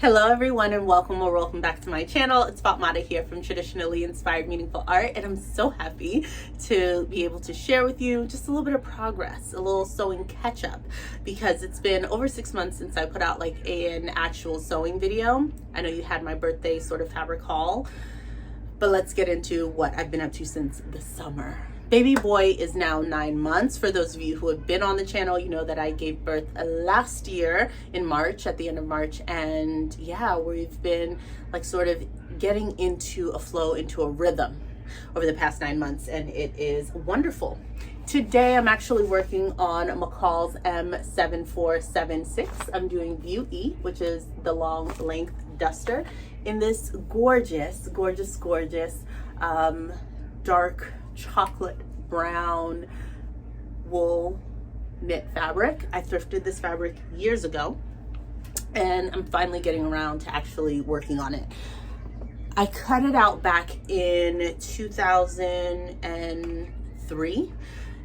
Hello everyone and welcome back to my channel. It's Fatmata here from Traditionally Inspired Meaningful Art, and I'm so happy to be able to share with you just a little bit of progress, a little sewing catch up, because it's been over 6 months since I put out like an actual sewing video. I know you had my birthday sort of fabric haul, but let's get into what I've been up to since the summer. Baby boy is now 9 months. For those of you who have been on the channel, you know that I gave birth last year in March, at the end of March. And yeah, we've been like sort of getting into a flow, into a rhythm over the past 9 months, and it is wonderful. Today, I'm actually working on McCall's M7476. I'm doing View E, which is the long length duster, in this gorgeous dark chocolate brown wool knit fabric. I thrifted this fabric years ago, and I'm finally getting around to actually working on it. I cut it out back in 2003,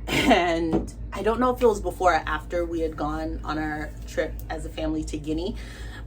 and I don't know if it was before or after we had gone on our trip as a family to Guinea,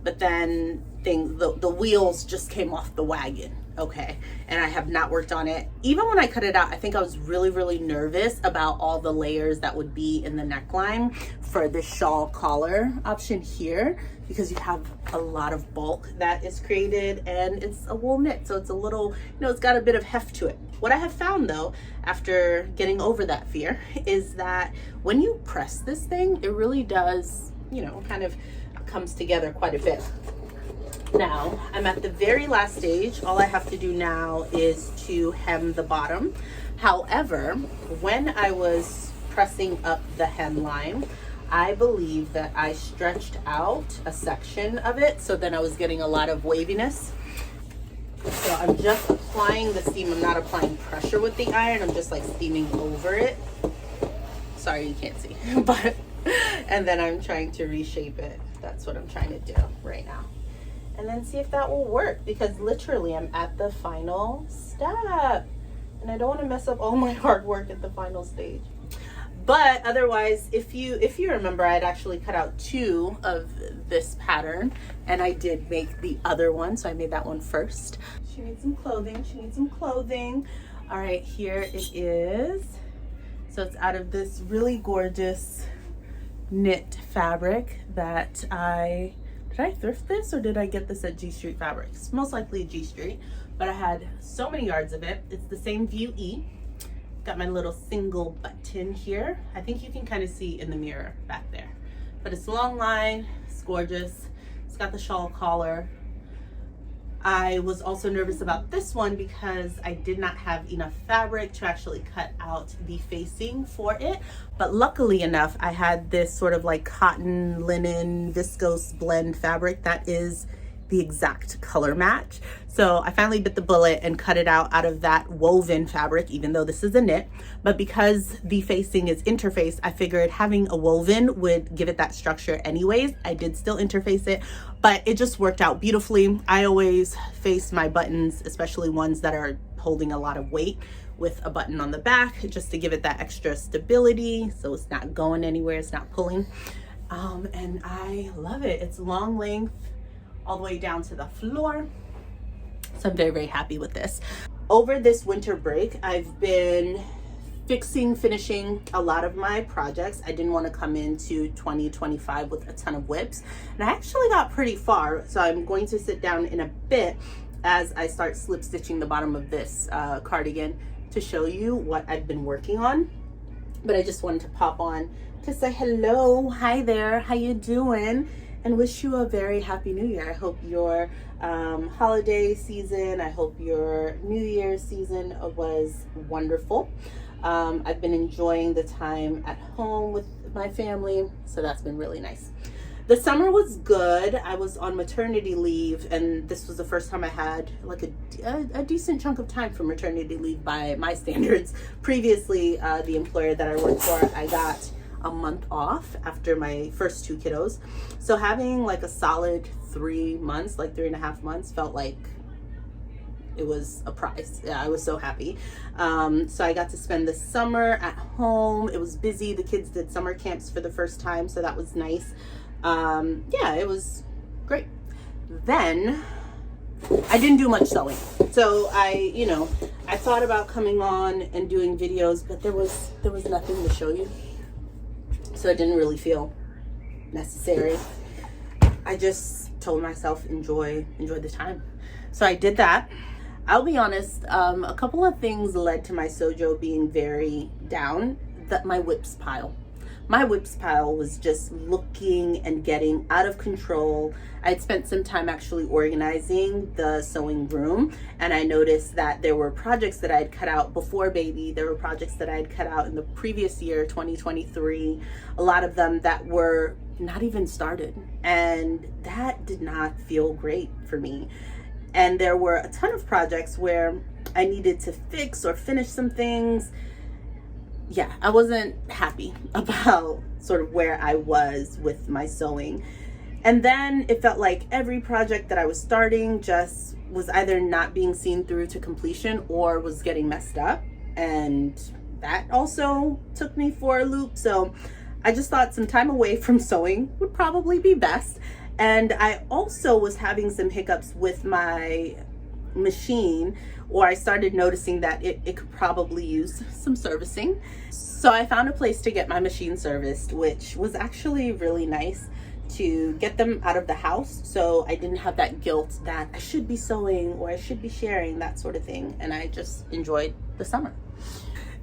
but then the wheels just came off the wagon. Okay, and I have not worked on it. Even when I cut it out, I think I was really nervous about all the layers that would be in the neckline for the shawl collar option here, because you have a lot of bulk that is created, and it's a wool knit, so it's a little, it's got a bit of heft to it. What I have found though, after getting over that fear, is that when you press this thing, it really does, kind of comes together quite a bit. Now, I'm at the very last stage. All I have to do now is to hem the bottom. However, when I was pressing up the hemline, I believe that I stretched out a section of it, so then I was getting a lot of waviness. So I'm just applying the steam. I'm not applying pressure with the iron. I'm just like steaming over it. Sorry, you can't see, but, and then I'm trying to reshape it. That's what I'm trying to do right now. And then see if that will work, because literally I'm at the final step and I don't want to mess up all my hard work at the final stage. But otherwise, if you remember, I had actually cut out 2 of this pattern, and I did make the other one, so I made that one first. She needs some clothing. All right, here it is. So it's out of this really gorgeous knit fabric that did I thrift this, or did I get this at G Street Fabrics? Most likely G Street, but I had so many yards of it. It's the same View E. Got my little single button here. I think you can kind of see in the mirror back there. But it's long line, it's gorgeous. It's got the shawl collar. I was also nervous about this one because I did not have enough fabric to actually cut out the facing for it. But luckily enough, I had this sort of like cotton, linen, viscose blend fabric that is the exact color match. So I finally bit the bullet and cut it out of that woven fabric, even though this is a knit. But because the facing is interfaced, I figured having a woven would give it that structure anyways. I did still interface it, but it just worked out beautifully. I always face my buttons, especially ones that are holding a lot of weight, with a button on the back, just to give it that extra stability, so it's not going anywhere, it's not pulling. And I love it. It's long length all the way down to the floor. So I'm very happy with this. Over this winter break, I've been finishing a lot of my projects. I didn't want to come into 2025 with a ton of whips, and I actually got pretty far. So I'm going to sit down in a bit as I start slip stitching the bottom of this cardigan to show you what I've been working on. But I just wanted to pop on to say hello. Hi there, how you doing? And wish you a very happy new year. I hope your holiday season, I hope your New Year's season was wonderful. I've been enjoying the time at home with my family, so that's been really nice. The summer was good. I was on maternity leave, and this was the first time I had like a decent chunk of time for maternity leave by my standards. Previously, the employer that I worked for, I got a month off after my first 2 kiddos. So having like a solid 3 months, like 3.5 months, felt like it was a prize. Yeah, I was so happy. So I got to spend the summer at home. It was busy. The kids did summer camps for the first time, so that was nice. Yeah, it was great. then I didn't do much sewing. So I thought about coming on and doing videos, but there was nothing to show you. So it didn't really feel necessary. I just told myself, enjoy the time. So I did that. I'll be honest, a couple of things led to my sojo being very down. My whips pile. My whips pile was just looking and getting out of control. I'd spent some time actually organizing the sewing room, and I noticed that there were projects that I had cut out before baby. There were projects that I had cut out in the previous year, 2023. A lot of them that were not even started, and that did not feel great for me. And there were a ton of projects where I needed to fix or finish some things. Yeah, I wasn't happy about sort of where I was with my sewing. And then it felt like every project that I was starting just was either not being seen through to completion or was getting messed up. And that also took me for a loop. So I just thought some time away from sewing would probably be best. And I also was having some hiccups with my machine, or I started noticing that it could probably use some servicing. So I found a place to get my machine serviced, which was actually really nice to get them out of the house. So I didn't have that guilt that I should be sewing or I should be sharing, that sort of thing. And I just enjoyed the summer.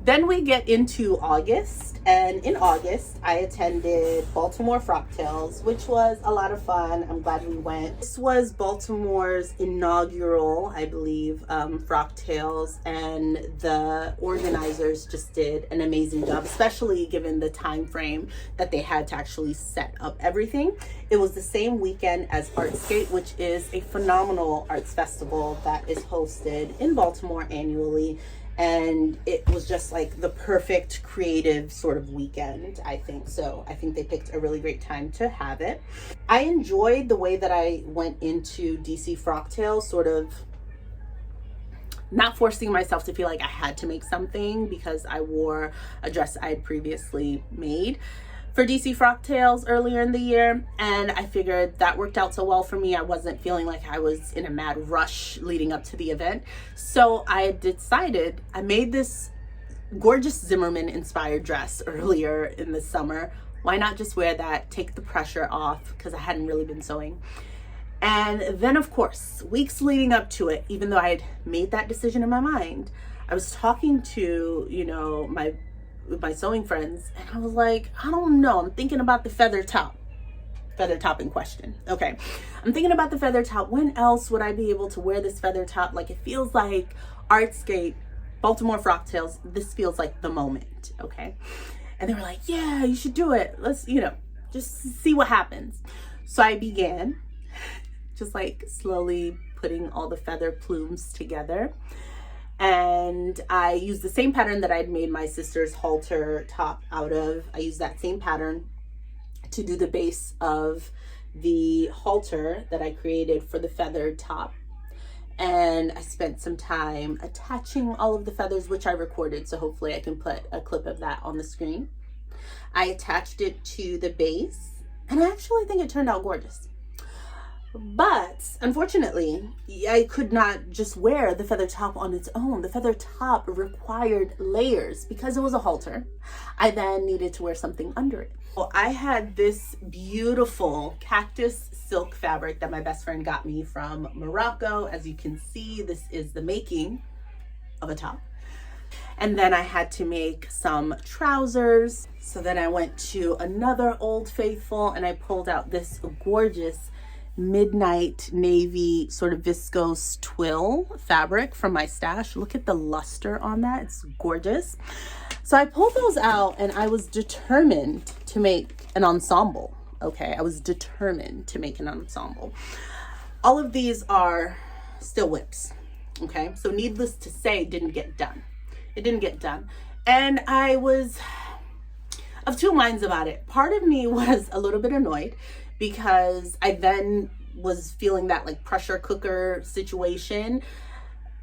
Then we get into August, and in August I attended Baltimore Frocktails, which was a lot of fun. I'm glad we went. This was Baltimore's inaugural, I believe, Frocktails, and the organizers just did an amazing job, especially given the time frame that they had to actually set up everything. It was the same weekend as Artscape, which is a phenomenal arts festival that is hosted in Baltimore annually. And it was just like the perfect creative sort of weekend, I think. So I think they picked a really great time to have it. I enjoyed the way that I went into DC Frocktails, sort of not forcing myself to feel like I had to make something because I wore a dress I had previously made for DC Frocktails earlier in the year, and I figured that worked out so well for me. I wasn't feeling like I was in a mad rush leading up to the event. So I decided, I made this gorgeous Zimmerman inspired dress earlier in the summer. Why not just wear that, take the pressure off, because I hadn't really been sewing. And then of course, weeks leading up to it, even though I had made that decision in my mind, I was talking to, with my sewing friends, and I was like, I don't know, I'm thinking about the feather top in question. Okay, I'm thinking about the feather top. When else would I be able to wear this feather top? Like, it feels like Artscape, Baltimore Frocktails, this feels like the moment. Okay, and they were like, yeah, you should do it. Let's, just see what happens. So I began just like slowly putting all the feather plumes together. And I used the same pattern that I'd made my sister's halter top out of. I used that same pattern to do the base of the halter that I created for the feathered top. And I spent some time attaching all of the feathers, which I recorded, so hopefully I can put a clip of that on the screen. I attached it to the base, and I actually think it turned out gorgeous. But unfortunately, I could not just wear the feather top on its own. The feather top required layers because it was a halter. I then needed to wear something under it. Well, I had this beautiful cactus silk fabric that my best friend got me from Morocco. As you can see, this is the making of a top. And then I had to make some trousers. So then I went to another Old Faithful and I pulled out this gorgeous midnight navy sort of viscose twill fabric from my stash. Look at the luster on that, it's gorgeous. So I pulled those out and I was determined to make an ensemble. Okay, I was determined to make an ensemble. All of these are still whips. Okay, so needless to say, it didn't get done. And I was of two minds about it. Part of me was a little bit annoyed because I then was feeling that like pressure cooker situation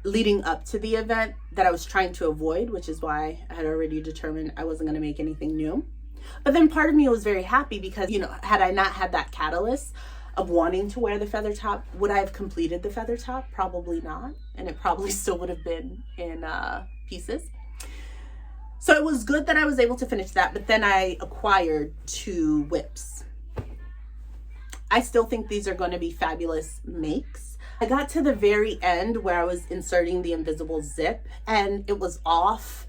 leading up to the event that I was trying to avoid, which is why I had already determined I wasn't going to make anything new. But then part of me was very happy because, had I not had that catalyst, of wanting to wear the feather top. Would I have completed the feather top? Probably not. And it probably still would have been in pieces. So it was good that I was able to finish that, but then I acquired 2 whips. I still think these are going to be fabulous makes. I got to the very end where I was inserting the invisible zip and it was off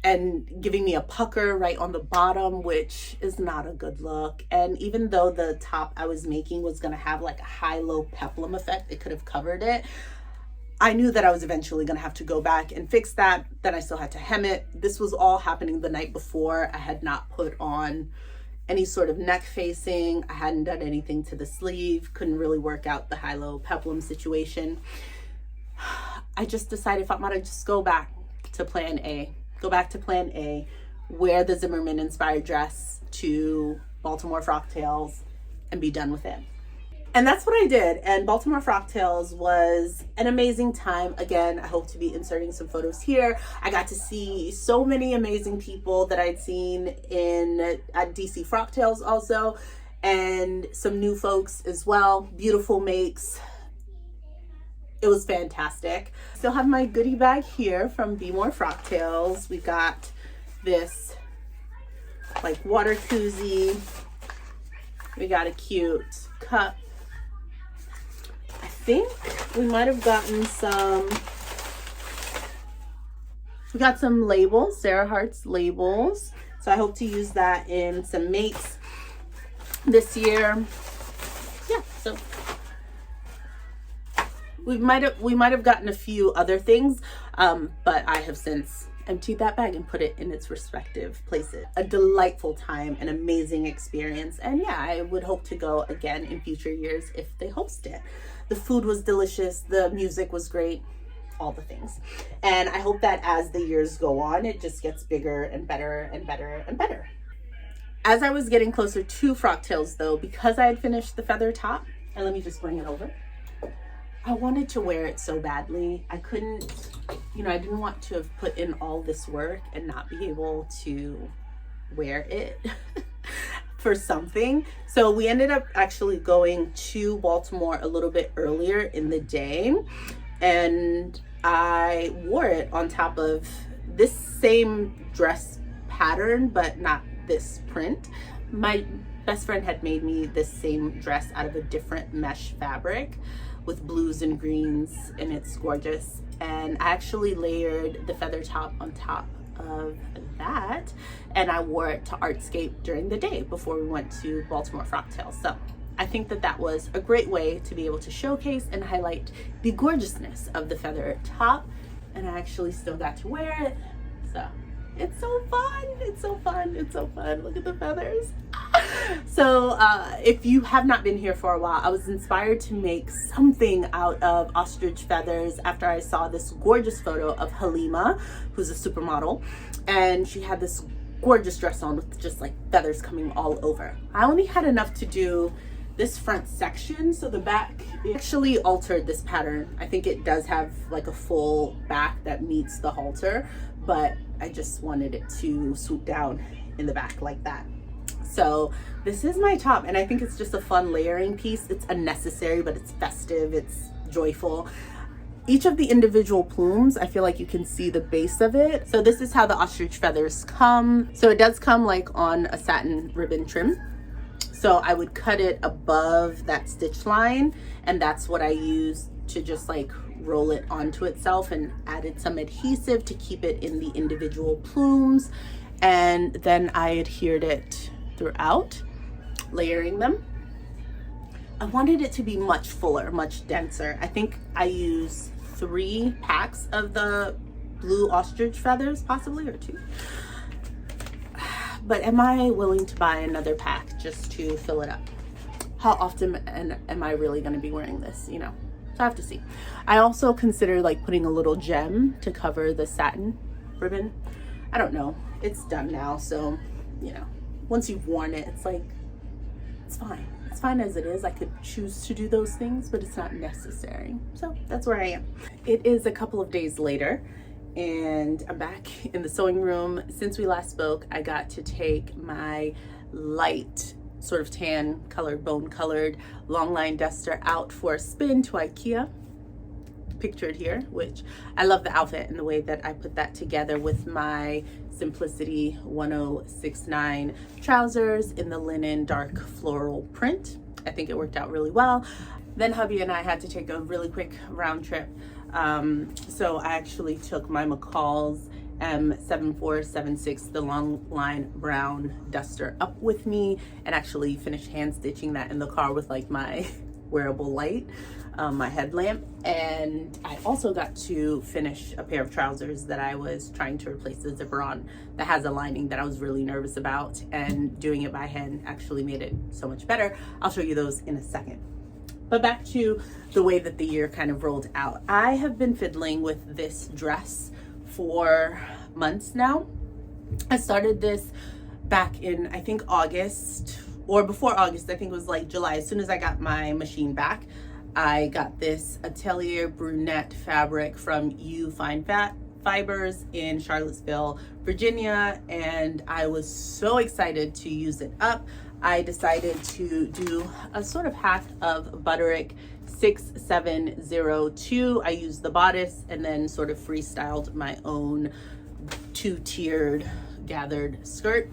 and giving me a pucker right on the bottom, which is not a good look. And even though the top I was making was going to have like a high-low peplum effect, it could have covered it. I knew that I was eventually going to have to go back and fix that. Then I still had to hem it. This was all happening the night before. I had not put on any sort of neck facing. I hadn't done anything to the sleeve. Couldn't really work out the high-low peplum situation. I just decided, Fatmata, just go back to plan A. Go back to plan A. Wear the Zimmerman inspired dress to Baltimore Frocktails and be done with it. And that's what I did. And Baltimore Frocktails was an amazing time. Again, I hope to be inserting some photos here. I got to see so many amazing people that I'd seen at DC Frocktails also, and some new folks as well. Beautiful makes. It was fantastic. Still have my goodie bag here from Bmore Frocktails. We got this like water koozie. We got a cute cup. I think we might have gotten we got some labels, Sarah Hart's labels. So I hope to use that in some makes this year. Yeah, so we might have gotten a few other things, but I have since emptied that bag and put it in its respective places. A delightful time, an amazing experience, and yeah, I would hope to go again in future years if they host it. The food was delicious, the music was great, all the things. And I hope that as the years go on, it just gets bigger and better and better and better. As I was getting closer to Frocktails though, because I had finished the feather top, and let me just bring it over, I wanted to wear it so badly. I couldn't, I didn't want to have put in all this work and not be able to wear it for something. So we ended up actually going to Baltimore a little bit earlier in the day, and I wore it on top of this same dress pattern, but not this print. My best friend had made me this same dress out of a different mesh fabric with blues and greens, and it's gorgeous. And I actually layered the feather top on top of that, and I wore it to Artscape during the day before we went to Baltimore Frocktails. So I think that that was a great way to be able to showcase and highlight the gorgeousness of the feather top, and I actually still got to wear it. So it's so fun, it's so fun, it's so fun. Look at the feathers. So if you have not been here for a while, I was inspired to make something out of ostrich feathers after I saw this gorgeous photo of Halima, who's a supermodel, and she had this gorgeous dress on with just like feathers coming all over. I only had enough to do this front section, so the back actually altered this pattern. I think it does have like a full back that meets the halter, but I just wanted it to swoop down in the back like that. So this is my top, and I think it's just a fun layering piece. It's unnecessary, but it's festive, it's joyful. Each of the individual plumes, I feel like you can see the base of it. So this is how the ostrich feathers come. So it does come like on a satin ribbon trim. So I would cut it above that stitch line, and that's what I use to just like roll it onto itself, and added some adhesive to keep it in the individual plumes. And then I adhered it throughout, layering them. I wanted it to be much fuller, much denser. I think I use 3 packs of the blue ostrich feathers, possibly, or 2. But am I willing to buy another pack just to fill it up? How often am I really going to be wearing this, So I have to see. I also consider like putting a little gem to cover the satin ribbon. I don't know. It's done now, so, once you've worn it, it's like, it's fine. It's fine as it is. I could choose to do those things, but it's not necessary. So that's where I am. It is a couple of days later, and I'm back in the sewing room. Since we last spoke, I got to take my light sort of tan colored, bone colored long line duster out for a spin to IKEA, pictured here, which I love the outfit and the way that I put that together with my Simplicity 1069 trousers in the linen dark floral print. I think it worked out really well. Then hubby and I had to take a really quick round trip. So I actually took my McCall's M7476, the long line brown duster, up with me and actually finished hand stitching that in the car with like my wearable light, my headlamp. And I also got to finish a pair of trousers that I was trying to replace the zipper on that has a lining that I was really nervous about, and doing it by hand actually made it so much better. I'll show you those in a second. But back to the way that the year kind of rolled out. I have been fiddling with this dress for months now. I started this back in, I think, August, or before August. I think it was like July. As soon as I got my machine back, I got this Atelier Brunette fabric from You Fine Fibers in Charlottesville, Virginia, and I was so excited to use it up. I decided to do a sort of hat of Butterick 6702. I used the bodice and then sort of freestyled my own two-tiered gathered skirt.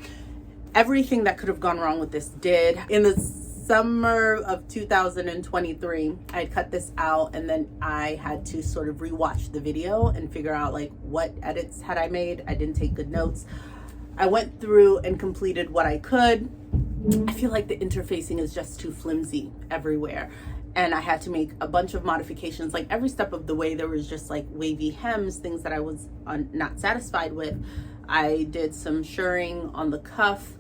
Everything that could have gone wrong with this did. In the summer of 2023, I had cut this out, and then I had to sort of rewatch the video and figure out like what edits had I made. I didn't take good notes. I went through and completed what I could. I feel like the interfacing is just too flimsy everywhere, and I had to make a bunch of modifications. Like every step of the way, there was just like wavy hems, things that I was not satisfied with. I did some shirring on the cuff.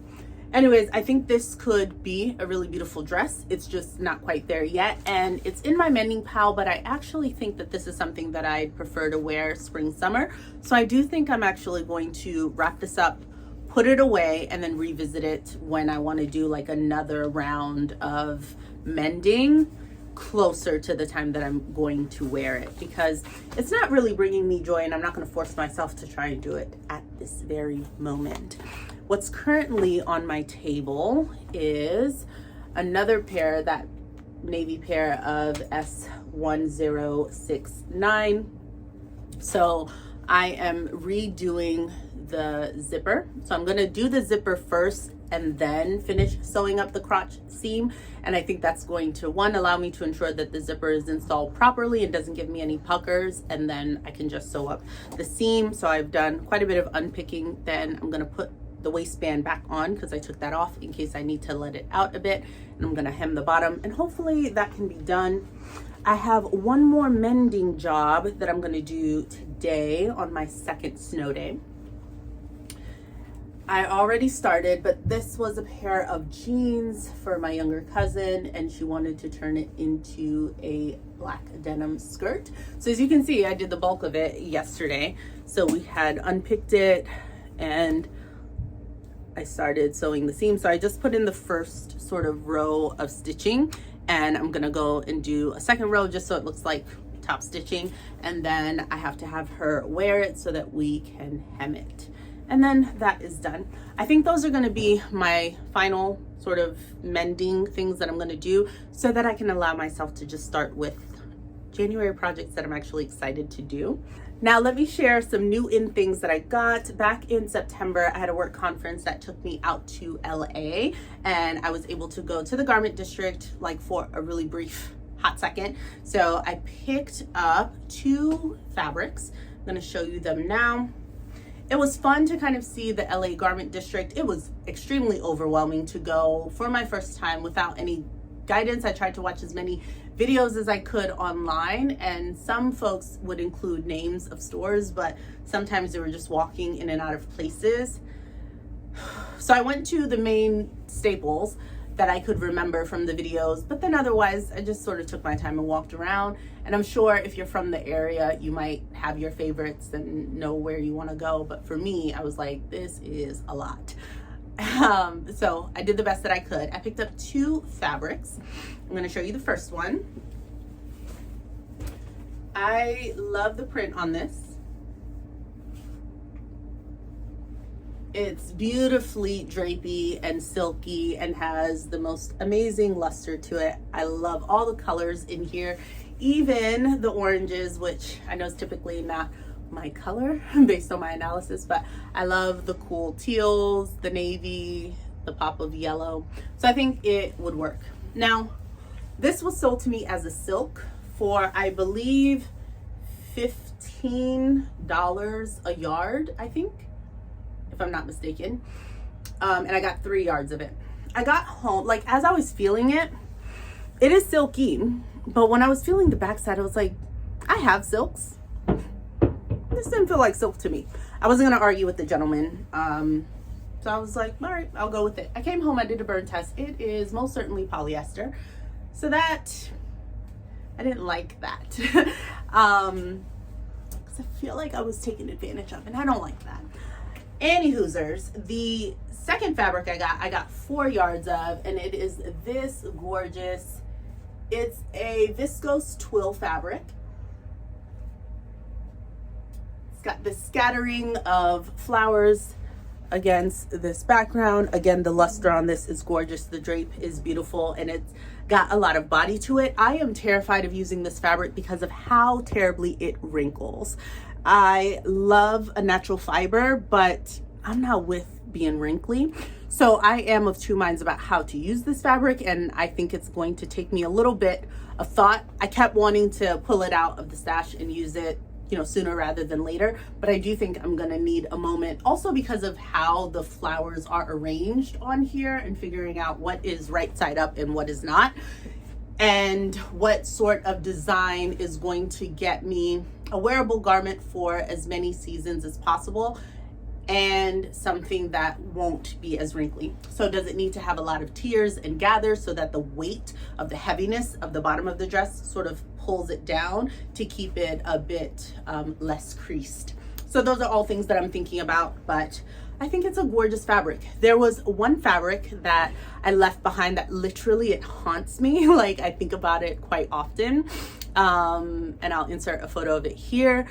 Anyways, I think this could be a really beautiful dress. It's just not quite there yet, and it's in my mending pile, but I actually think that this is something that I'd prefer to wear spring, summer. So I do think I'm actually going to wrap this up, put it away, and then revisit it when I want to do like another round of mending closer to the time that I'm going to wear it, because it's not really bringing me joy, and I'm not going to force myself to try and do it at this very moment. What's currently on my table is another pair, that navy pair of S1069. So I am redoing the zipper. So I'm going to do the zipper first and then finish sewing up the crotch seam. And I think that's going to, one, allow me to ensure that the zipper is installed properly and doesn't give me any puckers, and then I can just sew up the seam. So I've done quite a bit of unpicking. Then I'm going to put the waistband back on because I took that off in case I need to let it out a bit, and I'm going to hem the bottom, and hopefully that can be done. I have one more mending job that I'm going to do today on my second snow day. I already started, but this was a pair of jeans for my younger cousin, and she wanted to turn it into a black denim skirt. So as you can see, I did the bulk of it yesterday. So we had unpicked it and I started sewing the seam. So I just put in the first sort of row of stitching, and I'm gonna go and do a second row just so it looks like top stitching, and then I have to have her wear it so that we can hem it, and then that is done. I think those are going to be my final sort of mending things that I'm going to do, so that I can allow myself to just start with January projects that I'm actually excited to do. Now let me share some new in things that I got. Back in September, I had a work conference that took me out to LA, and I was able to go to the garment district like for a really brief hot second. So I picked up 2 fabrics. I'm going to show you them now. It was fun to kind of see the LA garment district. It was extremely overwhelming to go for my first time without any guidance. I tried to watch as many videos as I could online, and some folks would include names of stores, but sometimes they were just walking in and out of places. So I went to the main staples that I could remember from the videos, but then otherwise I just sort of took my time and walked around. And I'm sure if you're from the area, you might have your favorites and know where you want to go, but for me, I was like, this is a lot. So I did the best that I could. I picked up 2 fabrics. I'm going to show you the first one. I love the print on this. It's beautifully drapey and silky and has the most amazing luster to it. I love all the colors in here, even the oranges, which I know is typically not my color based on my analysis, but I love the cool teals, the navy, the pop of yellow. So I think it would work. Now, this was sold to me as a silk for, I believe, $15 a yard, I think, if I'm not mistaken. And I got 3 yards of it. I got home, like, as I was feeling it, it is silky, but when I was feeling the backside, I was like, I have silks. This didn't feel like silk to me. I wasn't gonna argue with the gentleman. So I was like, all right, I'll go with it. I came home, I did a burn test. It is most certainly polyester. So that, I didn't like that. Because I feel like I was taken advantage of, and I don't like that. Anywhoosers, the second fabric I got 4 yards of, and it is this gorgeous, it's a viscose twill fabric. It's got the scattering of flowers against this background. Again, the luster on this is gorgeous. The drape is beautiful, and it's got a lot of body to it. I am terrified of using this fabric because of how terribly it wrinkles. I love a natural fiber, but I'm not with being wrinkly. So I am of 2 minds about how to use this fabric, and I think it's going to take me a little bit of thought. I kept wanting to pull it out of the stash and use it, you know, sooner rather than later, but I do think I'm gonna need a moment, also because of how the flowers are arranged on here and figuring out what is right side up and what is not, and what sort of design is going to get me a wearable garment for as many seasons as possible, and something that won't be as wrinkly. So does it need to have a lot of tiers and gathers so that the weight of the heaviness of the bottom of the dress sort of pulls it down to keep it a bit less creased? So those are all things that I'm thinking about, but I think it's a gorgeous fabric. There was one fabric that I left behind that literally it haunts me. Like, I think about it quite often, and I'll insert a photo of it here.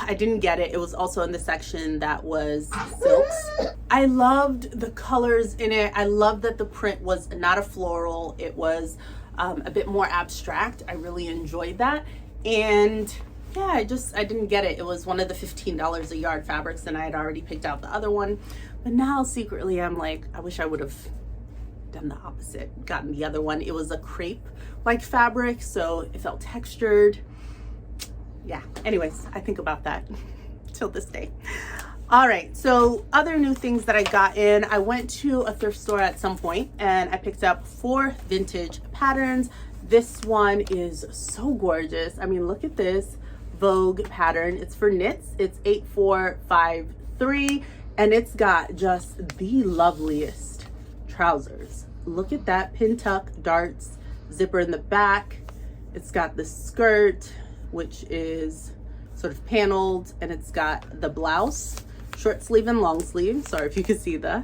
I didn't get it. It was also in the section that was silks. I loved the colors in it. I loved that the print was not a floral. It was a bit more abstract. I really enjoyed that. And yeah, I didn't get it. It was one of the $15 a yard fabrics, and I had already picked out the other one. But now secretly I'm like, I wish I would have done the opposite, gotten the other one. It was a crepe like fabric, so it felt textured. Yeah, anyways, I think about that till this day. All right, so other new things that I got in, I went to a thrift store at some point and I picked up 4 vintage patterns. This one is so gorgeous. I mean, look at this Vogue pattern. It's for knits. It's 8453, and it's got just the loveliest trousers. Look at that pin tuck, darts, zipper in the back. It's got the skirt, which is sort of paneled, and it's got the blouse, short sleeve and long sleeve. Sorry if you can see the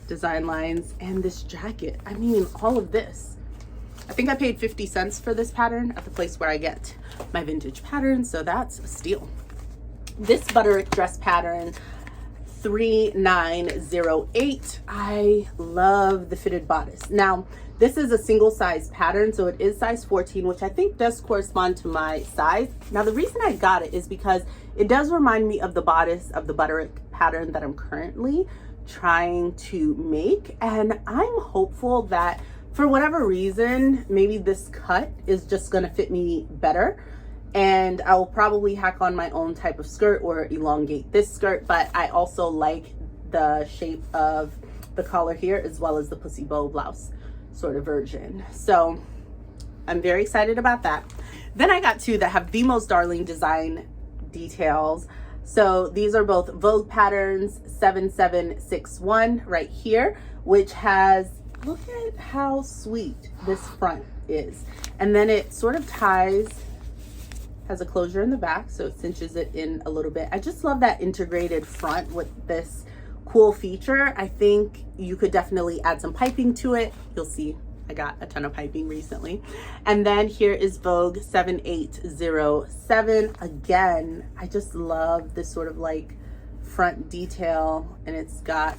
design lines, and this jacket. I mean, all of this. I think I paid 50 cents for this pattern at the place where I get my vintage patterns, so that's a steal. This Butterick dress pattern, 3908. I love the fitted bodice. Now, this is a single size pattern, so it is size 14, which I think does correspond to my size. Now, the reason I got it is because it does remind me of the bodice of the Butterick pattern that I'm currently trying to make. And I'm hopeful that for whatever reason, maybe this cut is just gonna fit me better. And I will probably hack on my own type of skirt or elongate this skirt, but I also like the shape of the collar here, as well as the pussy bow blouse sort of version. So I'm very excited about that. Then I got 2 that have the most darling design details. So these are both Vogue patterns, 7761 right here, which has, look at how sweet this front is. And then it sort of ties, has a closure in the back, so it cinches it in a little bit. I just love that integrated front with this cool feature. I think you could definitely add some piping to it. You'll see I got a ton of piping recently. And then here is Vogue 7807. Again, I just love this sort of like front detail, and it's got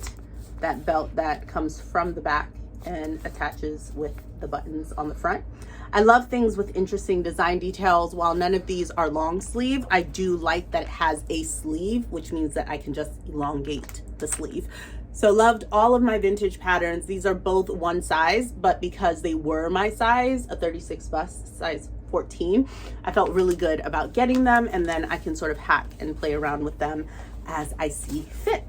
that belt that comes from the back and attaches with the buttons on the front. I love things with interesting design details. While none of these are long sleeve, I do like that it has a sleeve, which means that I can just elongate the sleeve. So loved all of my vintage patterns. These are both one size, but because they were my size, a 36 bust, size 14, I felt really good about getting them, and then I can sort of hack and play around with them as I see fit.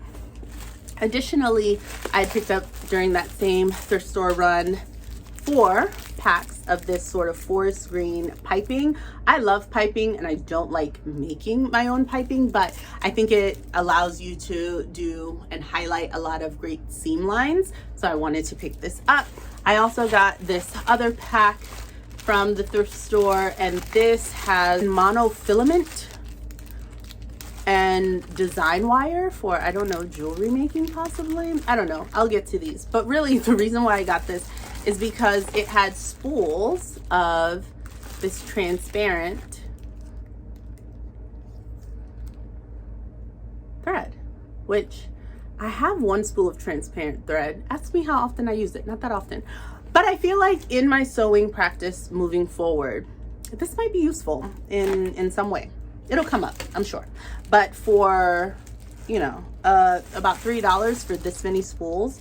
Additionally, I picked up during that same thrift store run 4 packs of this sort of forest green piping. I love piping, and I don't like making my own piping, but I think it allows you to do and highlight a lot of great seam lines. So I wanted to pick this up. I also got this other pack from the thrift store, and this has monofilament and design wire for, I don't know, jewelry making possibly. I don't know. I'll get to these. But really, the reason why I got this is because it had spools of this transparent thread, which I have one spool of transparent thread. Ask me how often I use it. Not that often. But I feel like in my sewing practice moving forward, this might be useful in some way. It'll come up, I'm sure. But for, you know, about $3 for this many spools,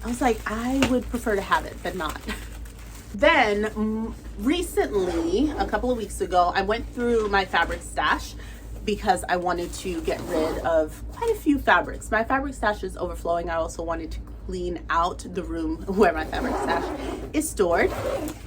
I was like, I would prefer to have it than not. Then recently, a couple of weeks ago, I went through my fabric stash because I wanted to get rid of quite a few fabrics. My fabric stash is overflowing. I also wanted to clean out the room where my fabric stash is stored,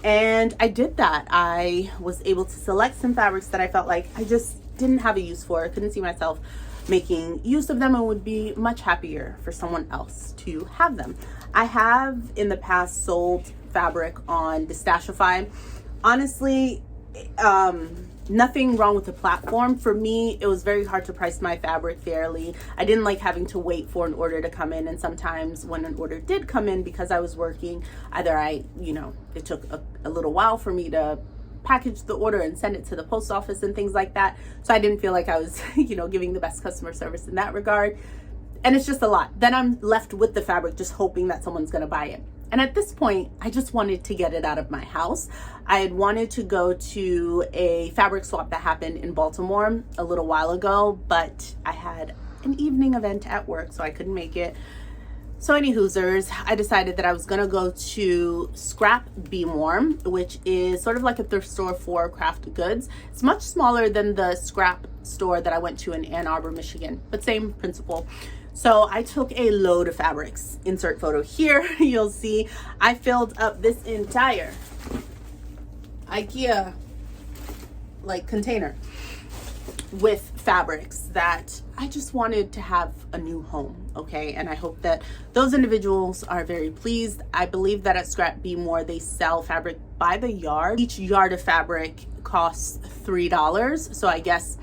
and I did that. I was able to select some fabrics that I felt like I just didn't have a use for. I couldn't see myself making use of them and would be much happier for someone else to have them. I have in the past sold fabric on Destashify. Honestly, nothing wrong with the platform. For me, it was very hard to price my fabric fairly. I didn't like having to wait for an order to come in, and sometimes when an order did come in, because I was working, either it took a little while for me to package the order and send it to the post office and things like that. So I didn't feel like I was, giving the best customer service in that regard. And it's just a lot. Then I'm left with the fabric just hoping that someone's gonna buy it. And at this point, I just wanted to get it out of my house. I had wanted to go to a fabric swap that happened in Baltimore a little while ago, but I had an evening event at work, so I couldn't make it. So any hoosers, I decided that I was gonna go to Scrap Bmore, which is sort of like a thrift store for craft goods. It's much smaller than the scrap store that I went to in Ann Arbor, Michigan, but same principle. So I took a load of fabrics. Insert photo here. You'll see I filled up this entire IKEA container with fabrics that I just wanted to have a new home, okay? And I hope that those individuals are very pleased. I believe that at Scrap Bmore, they sell fabric by the yard. Each yard of fabric costs $3. So I guess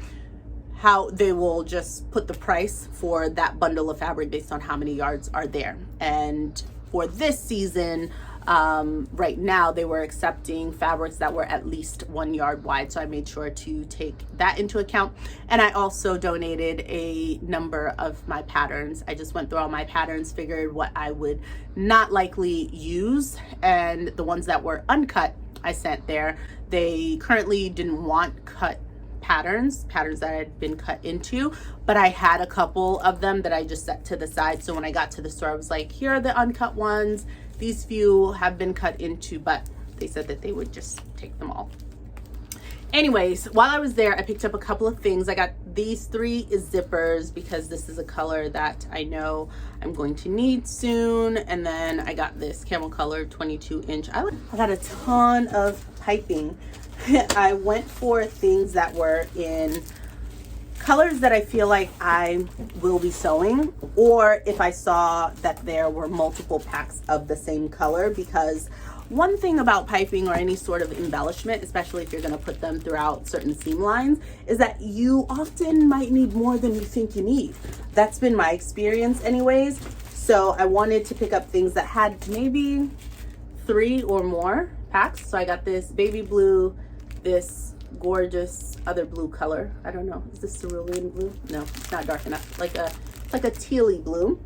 how they will just put the price for that bundle of fabric based on how many yards are there. And for this season, right now they were accepting fabrics that were at least 1 yard wide, so I made sure to take that into account. And I also donated a number of my patterns. I just went through all my patterns, figured what I would not likely use, and the ones that were uncut I sent there. They currently didn't want cut patterns that had been cut into, but I had a couple of them that I just set to the side. So when I got to the store, I was like, here are the uncut ones. These few have been cut into, but they said that they would just take them all. Anyways, while I was there, I picked up a couple of things. I got these 3 zippers because this is a color that I know I'm going to need soon. And then I got this camel color 22-inch. I got a ton of piping. I went for things that were in colors that I feel like I will be sewing, or if I saw that there were multiple packs of the same color, because one thing about piping or any sort of embellishment, especially if you're going to put them throughout certain seam lines, is that you often might need more than you think you need. That's been my experience anyways. So I wanted to pick up things that had maybe 3 or more packs. So I got this baby blue, this gorgeous other blue color. I don't know, is this cerulean blue? No, it's not dark enough. Like a It's like a tealy blue.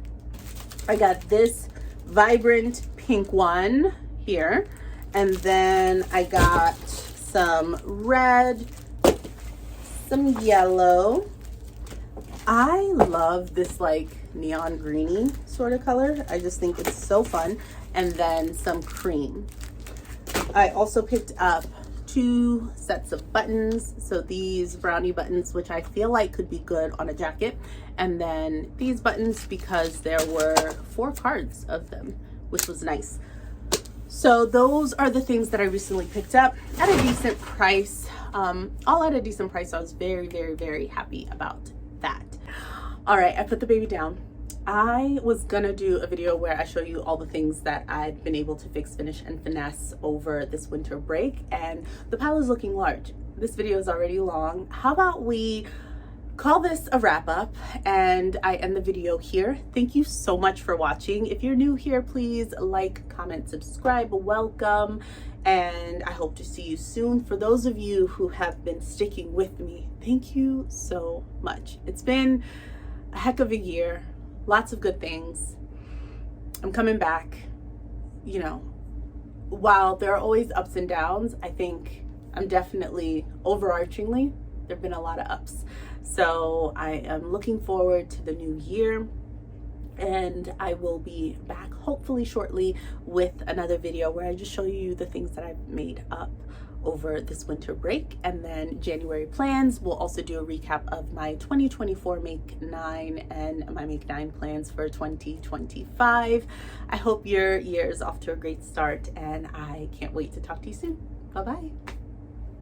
I got this vibrant pink one here. And then I got some red, some yellow. I love this like neon greeny sort of color. I just think it's so fun. And then some cream. I also picked up 2 sets of buttons. So these brownie buttons, which I feel like could be good on a jacket. And then these buttons because there were 4 cards of them, which was nice. So those are the things that I recently picked up at a decent price. All at a decent price. So I was very, very, very happy about that. All right, I put the baby down. I was gonna do a video where I show you all the things that I've been able to fix, finish, and finesse over this winter break, and the pile is looking large. This video is already long. How about we call this a wrap up and I end the video here. Thank you so much for watching. If you're new here, please like, comment, subscribe, welcome, and I hope to see you soon. For those of you who have been sticking with me, thank you so much. It's been a heck of a year. Lots of good things. I'm coming back. You know, while there are always ups and downs, I think I'm definitely overarchingly, there have been a lot of ups. So I am looking forward to the new year, and I will be back hopefully shortly with another video where I just show you the things that I've made up over this winter break. And then January plans, we'll also do a recap of my 2024 Make 9 and my Make 9 plans for 2025. I hope your year is off to a great start, and I can't wait to talk to you soon. Bye-bye.